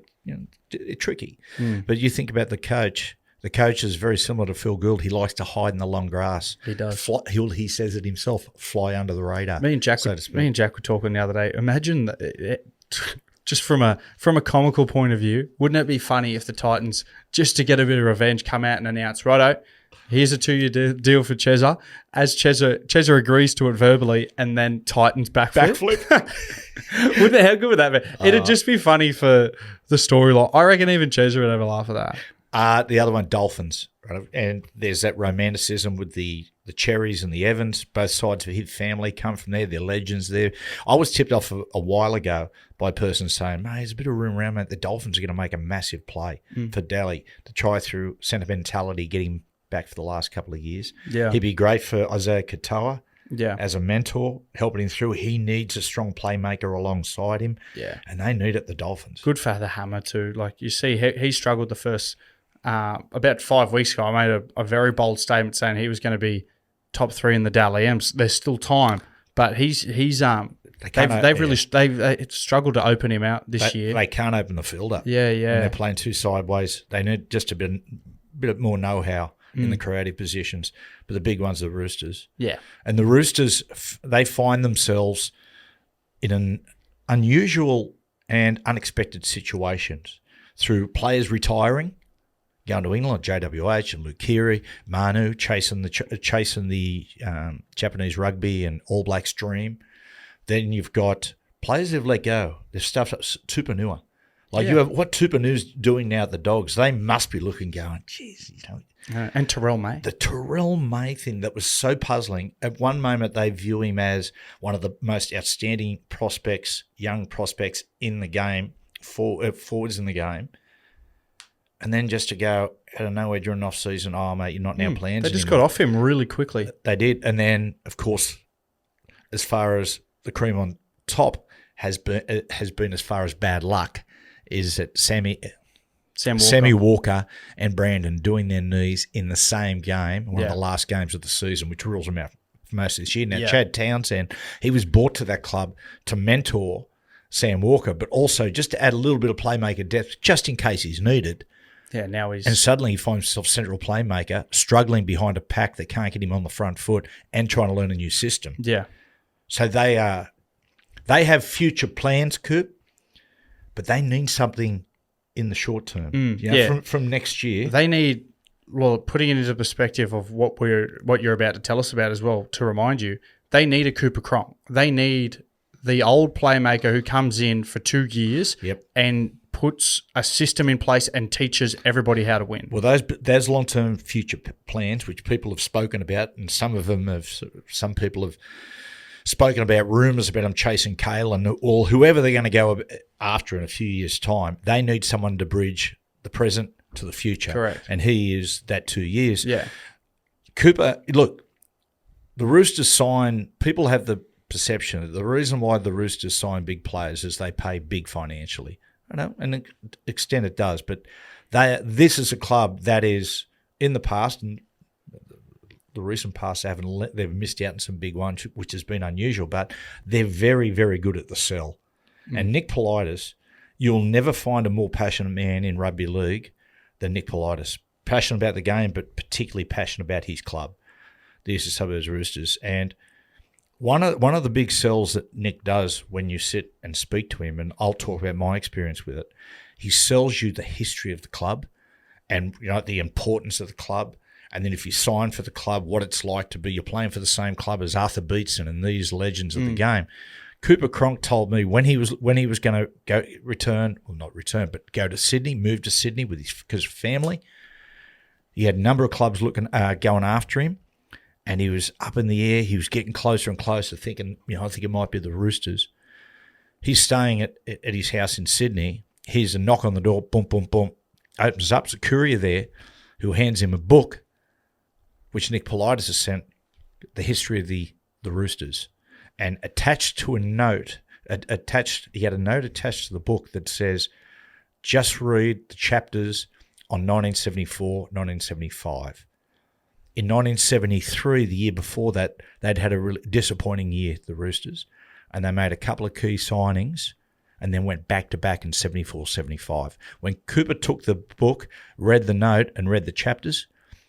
tricky. But you think about the coach. The coach is very similar to Phil Gould. He likes to hide in the long grass. He does. He says it himself, fly under the radar. Me and Jack were talking the other day. Imagine just from a comical point of view, wouldn't it be funny if the Titans, just to get a bit of revenge, come out and announce, righto, here's a 2-year deal for Chezza, as Chezza agrees to it verbally, and then Titans backflip. How good would that be? It'd just be funny for the storyline. I reckon even Chezza would have a laugh at that. The other one, Dolphins. Right? And there's that romanticism with the Cherries and the Evans. Both sides of his family come from there. They're legends there. I was tipped off a while ago by a person saying, mate, there's a bit of room around, mate. The Dolphins are going to make a massive play for Daly to try through sentimentality, get him back for the last couple of years. Yeah. He'd be great for Isaiah Katoa as a mentor, helping him through. He needs a strong playmaker alongside him. Yeah. And they need it, the Dolphins. Good for the Hammer too. Like you see, he struggled the first about 5 weeks ago. I made a very bold statement saying he was going to be top 3 in the Daly M's. There's still time, but they've struggled to open him out this year. They can't open the field up. Yeah. And they're playing too sideways. They need just a bit more know-how in the creative positions. But the big ones are the Roosters. Yeah. And the Roosters, they find themselves in an unusual and unexpected situations through players retiring, going to England, JWH and Luke Keary, Manu, chasing the Japanese rugby and All Blacks dream. Then you've got players who've let go. There's stuff like Tupanua. You have what Tupanua's doing now at the Dogs. They must be looking, going, geez, and Terrell May. The Terrell May thing that was so puzzling. At one moment, they view him as one of the most outstanding prospects, young prospects in the game, forwards in the game. and then just to go out of nowhere during off season, oh mate, you're not now playing. They just got off him really quickly. They did, and then of course, as far as the cream on top has been as far as bad luck, is that Sammy Walker and Brandon doing their knees in the same game, one of the last games of the season, which rules them out for most of this year. Now, Chad Townsend, he was brought to that club to mentor Sam Walker, but also just to add a little bit of playmaker depth, just in case he's needed. Yeah, now he's... And suddenly he finds himself central playmaker, struggling behind a pack that can't get him on the front foot and trying to learn a new system. Yeah. So they have future plans, Coop, but they need something in the short term. From next year. They need, putting it into perspective of what you're about to tell us about as well, to remind you, they need a Cooper Cronk. They need the old playmaker who comes in for 2 years and puts a system in place and teaches everybody how to win. Well, those long-term future plans, which people have spoken about, and some people have spoken about rumours about them chasing Kale or whoever they're going to go after in a few years' time. They need someone to bridge the present to the future. Correct. And he is that 2 years. Yeah. Cooper, look, the Roosters sign, people have the perception that the reason why the Roosters sign big players is they pay big financially. I know, and to an extent it does, but this is a club that is in the past, and the recent past they've missed out on some big ones, which has been unusual, but they're very, very good at the sell. And Nick Politis, you'll never find a more passionate man in rugby league than Nick Politis. Passionate about the game, but particularly passionate about his club, the Eastern Suburbs Roosters. And one of the big sells that Nick does when you sit and speak to him, and I'll talk about my experience with it, he sells you the history of the club and the importance of the club. And then if you sign for the club, what it's like to be, you're playing for the same club as Arthur Beetson and these legends of the game. Cooper Cronk told me when he was going to go to Sydney, move to Sydney because of family. He had a number of clubs going after him, and he was up in the air. He was getting closer and closer, thinking, I think it might be the Roosters. He's staying at his house in Sydney. Here's a knock on the door. Boom, boom, boom. Opens up. There's a courier there who hands him a book, which Nick Politis has sent, the history of the Roosters. And attached to a note, he had a note attached to the book that says, just read the chapters on 1974, 1975. In 1973, the year before that, they'd had a really disappointing year, the Roosters, and they made a couple of key signings and then went back-to-back in 74, 75. When Cooper took the book, read the note and read the chapters,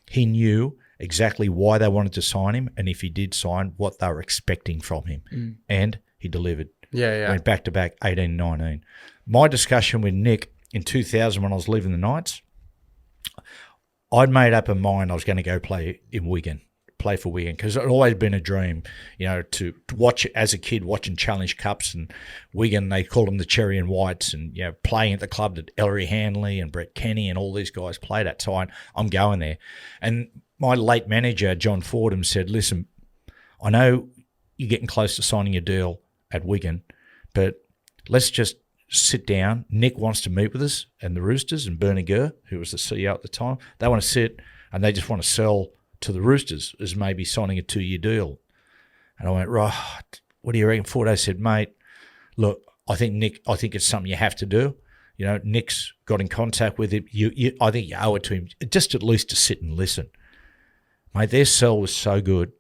he knew exactly why they wanted to sign him, and if he did sign, what they were expecting from him. And he delivered. Yeah. Went back-to-back 18-19. My discussion with Nick in 2000 when I was leaving the Knights, I'd made up a mind I was going to go play for Wigan, because it had always been a dream, to watch as a kid, watching Challenge Cups and Wigan, they called them the Cherry and Whites, and playing at the club that Ellery Hanley and Brett Kenny and all these guys played at. So I'm going there. And my late manager, John Fordham, said, listen, I know you're getting close to signing a deal at Wigan, but let's just sit down. Nick wants to meet with us and the Roosters, and Bernie Gurr, who was the CEO at the time, they want to sit and they just want to sell to the Roosters as maybe signing a 2-year deal. And I went, right, what do you reckon? Fordo said, mate, look, I think it's something you have to do. Nick's got in contact with him. I think you owe it to him just at least to sit and listen. Mate, their sell was so good.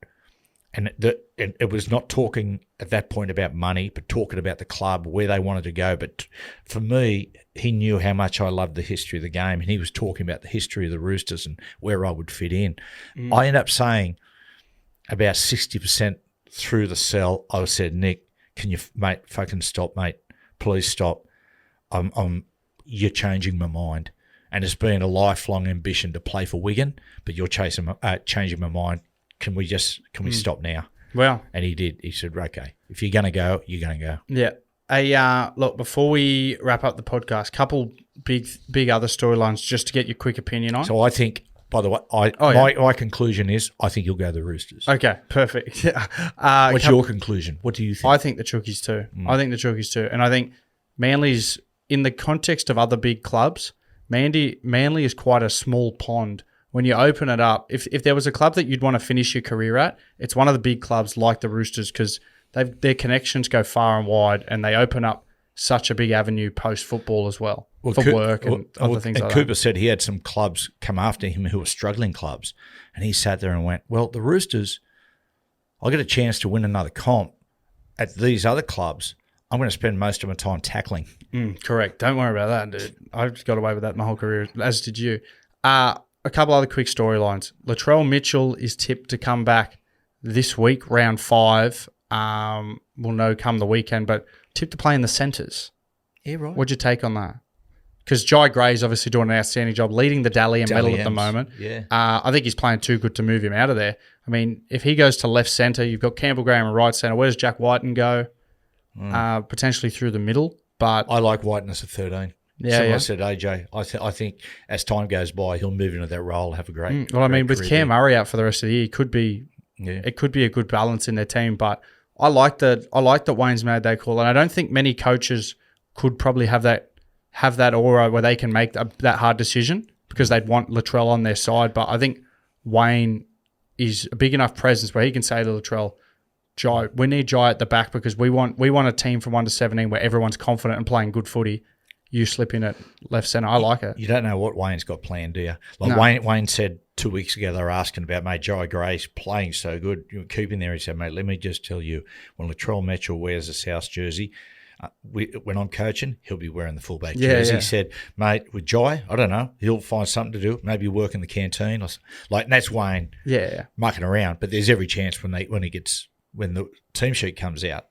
And it was not talking at that point about money, but talking about the club, where they wanted to go. But for me, he knew how much I loved the history of the game, and he was talking about the history of the Roosters and where I would fit in. I ended up saying about 60% through the sell, I said, Nick, can you, mate, fucking stop, mate. Please stop. You're changing my mind. And it's been a lifelong ambition to play for Wigan, but you're changing my mind. Can we stop now? Well, and he did. He said, okay, if you're going to go, you're going to go. Yeah. Look, before we wrap up the podcast, couple big other storylines just to get your quick opinion on. So I think, by the way, my conclusion is I think you'll go the Roosters. Okay, perfect. What's your conclusion? What do you think? I think the Chookies too. And I think Manly's, in the context of other big clubs, Manly is quite a small pond. When you open it up, if there was a club that you'd want to finish your career at, it's one of the big clubs like the Roosters because their connections go far and wide and they open up such a big avenue post-football as well for work and other things like that. Cooper said he had some clubs come after him who were struggling clubs, and he sat there and went, well, the Roosters, I get a chance to win another comp at these other clubs. I'm going to spend most of my time tackling. Correct. Don't worry about that, dude. I just got away with that my whole career, as did you. A couple other quick storylines. Latrell Mitchell is tipped to come back this week, round 5. We'll know come the weekend, but tipped to play in the centres. Yeah, right. What'd you take on that? Because Jai Gray's obviously doing an outstanding job leading the Daly and medal at the moment. Yeah. I think he's playing too good to move him out of there. I mean, if he goes to left centre, you've got Campbell Graham and right centre. Where does Jack Whiten go? Potentially through the middle. But I like Whiten as a 13. Yeah, I said, AJ, I think as time goes by, he'll move into that role, have a great Well, I mean, great with career Cam Murray out for the rest of the year, it could be a good balance in their team. But I like that Wayne's made that call, and I don't think many coaches could probably have that aura where they can make that hard decision because they'd want Latrell on their side. But I think Wayne is a big enough presence where he can say to Latrell, Jai, we need Jai at the back because we want a team from 1 to 17 where everyone's confident and playing good footy. You slip in at left centre. I like it. You don't know what Wayne's got planned, do you? Like no. Wayne said 2 weeks ago, they were asking about, mate, Jai Gray's playing so good. You keep him there. He said, mate, let me just tell you, when Latrell Mitchell wears a South jersey, when I'm coaching, he'll be wearing the fullback jersey. Yeah. He said, mate, with Jai, I don't know, he'll find something to do. Maybe work in the canteen. And that's Wayne mucking around. But there's every chance when the team sheet comes out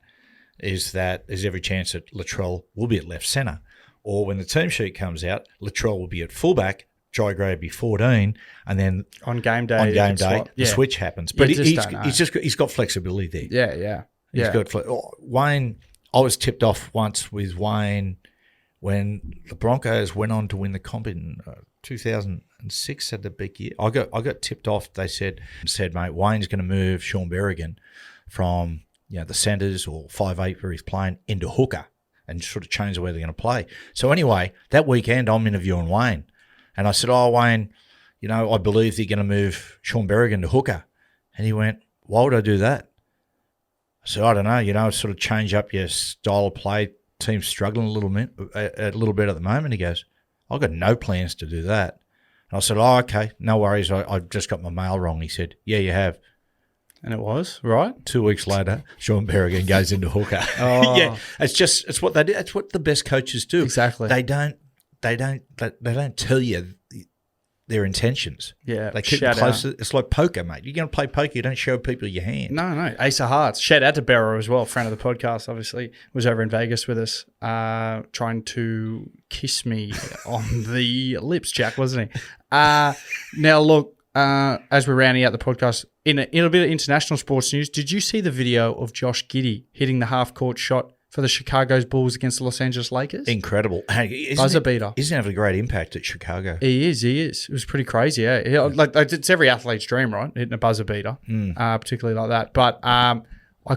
is that there's every chance that Latrell will be at left centre. Or when the team sheet comes out, Latrell will be at fullback, Jai Gray will be 14, and then on game day the switch happens. But he's got flexibility there. Yeah. Wayne, I was tipped off once with Wayne when the Broncos went on to win the comp in 2006, had the big year. I got tipped off. They said, mate, Wayne's going to move Sean Berrigan from the centres or 5'8" where he's playing into hooker and sort of change the way they're going to play. So anyway, that weekend I'm interviewing Wayne, and I said, Wayne, I believe they're going to move Sean Berrigan to hooker. And he went, why would I do that? I said, I don't know, sort of change up your style of play. Team's struggling a little bit at the moment. He goes, I've got no plans to do that. And I said, okay, no worries. I just got my mail wrong. He said, yeah, you have. And it was, right? 2 weeks later, Sean Berrigan goes into hooker. Yeah, it's what they do. It's what the best coaches do. Exactly. They don't tell you their intentions. Yeah, they keep it close. It's like poker, mate. You're going to play poker, you don't show people your hand. No. Ace of Hearts. Shout out to Barrow as well, friend of the podcast, obviously. Was over in Vegas with us, trying to kiss me on the lips, Jack, wasn't he? Now, look, as we're rounding out the podcast, in a bit of international sports news, did you see the video of Josh Giddey hitting the half-court shot for the Chicago Bulls against the Los Angeles Lakers? Incredible. Buzzer beater. Isn't having a great impact at Chicago. He is. It was pretty crazy, yeah. It's every athlete's dream, right? Hitting a buzzer beater, particularly like that. But I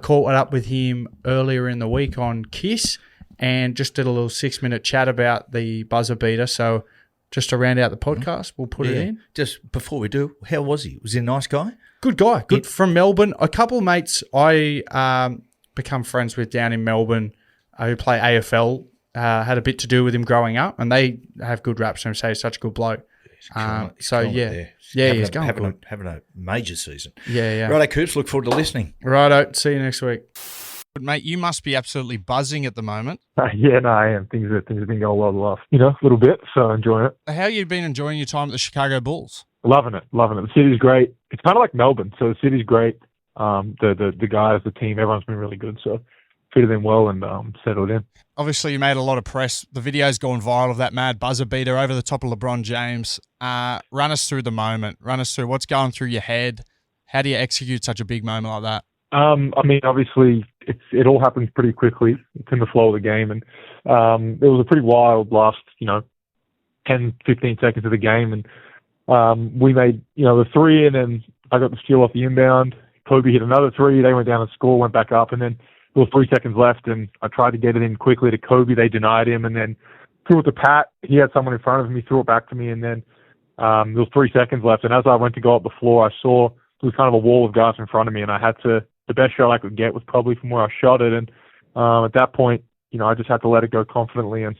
caught up with him earlier in the week on Kiss and just did a little 6-minute chat about the buzzer beater. So just to round out the podcast, we'll put it in. Just before we do, how was he? Was he a nice guy? Good guy. Good from Melbourne. A couple of mates I become friends with down in Melbourne who play AFL had a bit to do with him growing up, and they have good raps for him. Say he's such a good bloke. He's having a major season. Yeah. Righto, Coops. Look forward to listening. Righto. See you next week. But mate, you must be absolutely buzzing at the moment. I am. Things have been going well the last, little bit, so enjoying it. How have you been enjoying your time at the Chicago Bulls? Loving it. The city's great. It's kind of like Melbourne, so the city's great. The guys, the team, everyone's been really good, so fitted in well and settled in. Obviously, you made a lot of press. The video's gone viral of that mad buzzer beater over the top of LeBron James. Run us through the moment. Run us through what's going through your head. How do you execute such a big moment like that? Obviously, it all happens pretty quickly. It's in the flow of the game, and it was a pretty wild last, 10, 15 seconds of the game, and we made, the three, and then I got the steal off the inbound. Kobe hit another three. They went down and score, went back up, and then there was 3 seconds left, and I tried to get it in quickly to Kobe. They denied him, and then threw it to Pat. He had someone in front of him. He threw it back to me, and then there was 3 seconds left. And as I went to go up the floor, I saw there was kind of a wall of guys in front of me, and I had to. The best shot I could get was probably from where I shot it, and at that point, I just had to let it go confidently, and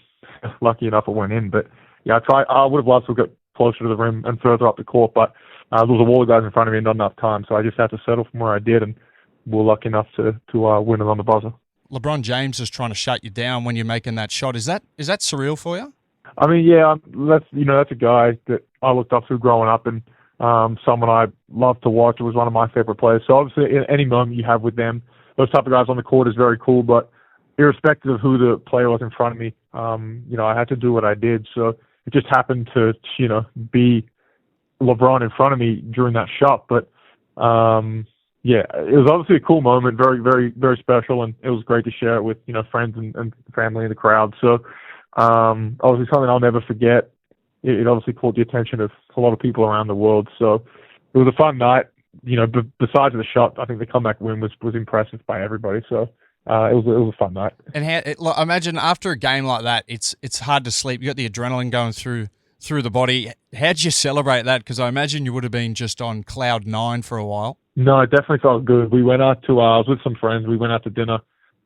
lucky enough it went in. But yeah, I would have loved to get closer to the rim and further up the court, but there was a wall of guys in front of me and not enough time, so I just had to settle from where I did, and we were lucky enough to win it on the buzzer. LeBron James is trying to shut you down when you're making that shot. Is that surreal for you? I mean, yeah, that's a guy that I looked up to growing up, and someone I loved to watch. It was one of my favorite players. So obviously, in any moment you have with them, those type of guys on the court is very cool. But irrespective of who the player was in front of me, I had to do what I did. So it just happened to, be LeBron in front of me during that shot. But yeah, it was obviously a cool moment, very, very, very special, and it was great to share it with friends and family in the crowd. So obviously something I'll never forget. It obviously caught the attention of a lot of people around the world. So it was a fun night. Besides the shot, I think the comeback win was impressive by everybody. So it was a fun night. And I imagine after a game like that, it's hard to sleep. You got the adrenaline going through the body. How did you celebrate that? Because I imagine you would have been just on cloud 9 for a while. No, it definitely felt good. We went out to I was with some friends. We went out to dinner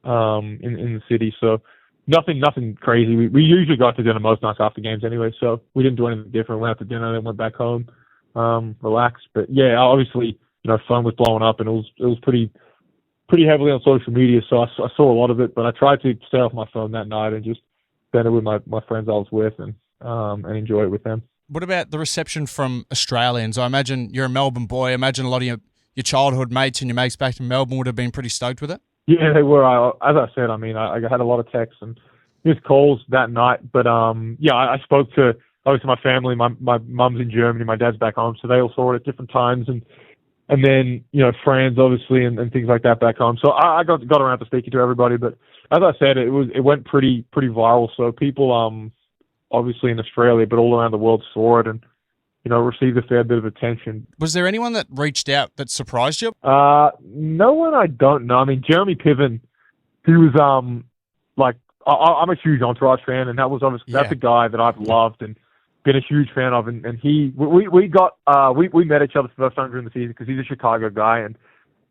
in the city. So nothing crazy. We usually go out to dinner most nights after games anyway, so we didn't do anything different. We went out to dinner, then went back home, relaxed. But yeah, obviously, phone was blowing up, and it was pretty heavily on social media, so I saw a lot of it. But I tried to stay off my phone that night and just spend it with my friends I was with and enjoy it with them. What about the reception from Australians? I imagine you're a Melbourne boy. I imagine a lot of your childhood mates and your mates back in Melbourne would have been pretty stoked with it. Yeah, they were. As I said, I mean, I had a lot of texts and just calls that night. But yeah, I spoke to obviously my family. My mum's in Germany, my dad's back home, so they all saw it at different times. And then friends obviously and things like that back home. So I got around to speaking to everybody. But as I said, it went pretty viral. So people obviously in Australia, but all around the world saw it and received a fair bit of attention. Was there anyone that reached out that surprised you? No one I don't know. I mean, Jeremy Piven, he was I'm a huge Entourage fan, and that was obviously that's a guy that I've loved and been a huge fan of. And we met each other for the first time during the season because he's a Chicago guy, and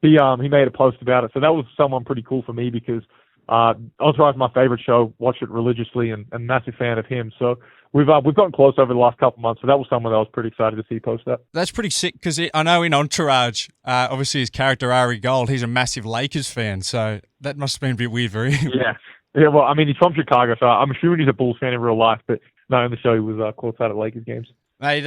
he made a post about it. So that was someone pretty cool for me because Entourage is my favorite show. Watch it religiously, and massive fan of him. So we've gotten close over the last couple of months. So that was someone that I was pretty excited to see post that. That's pretty sick because I know in Entourage, obviously his character Ari Gold, he's a massive Lakers fan. So that must have been a bit weird for him. Yeah. Well, I mean, he's from Chicago, so I'm assuming he's a Bulls fan in real life. But no, in the show he was courtside at Lakers games. Mate,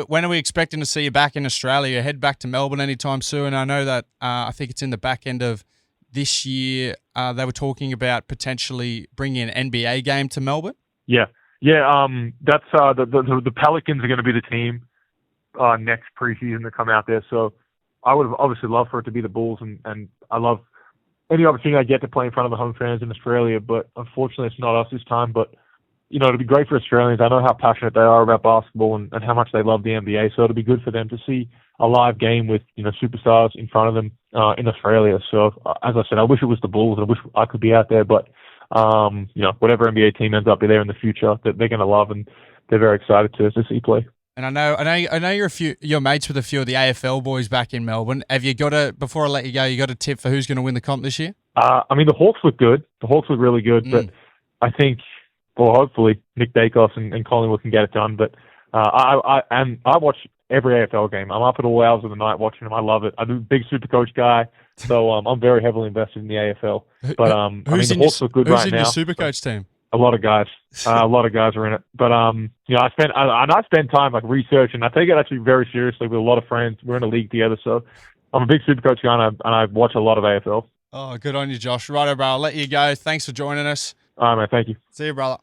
when are we expecting to see you back in Australia? You head back to Melbourne anytime soon? I know that I think it's in the back end of this year. They were talking about potentially bringing an NBA game to Melbourne. Yeah. That's the Pelicans are going to be the team next preseason to come out there. So I would have obviously loved for it to be the Bulls, and I love any opportunity I get to play in front of the home fans in Australia. But unfortunately, it's not us this time. But it'd be great for Australians. I know how passionate they are about basketball and how much they love the NBA. So it'll be good for them to see a live game with superstars in front of them in Australia. So as I said, I wish it was the Bulls. I wish I could be out there, but whatever NBA team ends up be there in the future, that they're going to love, and they're very excited to see play. And I know you're mates with a few of the AFL boys back in Melbourne. Have you got before I let you go, you got a tip for who's going to win the comp this year? I mean, the Hawks look good. The Hawks look really good, but I think, well, hopefully Nick Dacos and Collingwood can get it done. But I watch every AFL game. I'm up at all hours of the night watching them. I love it. I'm a big Supercoach guy, so I'm very heavily invested in the AFL. But I mean, the Hawks look good right now. Who's in your Supercoach team? A lot of guys. A lot of guys are in it. But I spend time like researching. I take it actually very seriously with a lot of friends. We're in a league together, so I'm a big Supercoach guy, and I watch a lot of AFL. Oh, good on you, Josh. Righto, bro. I'll let you go. Thanks for joining us. All right, man. Thank you. See you, brother.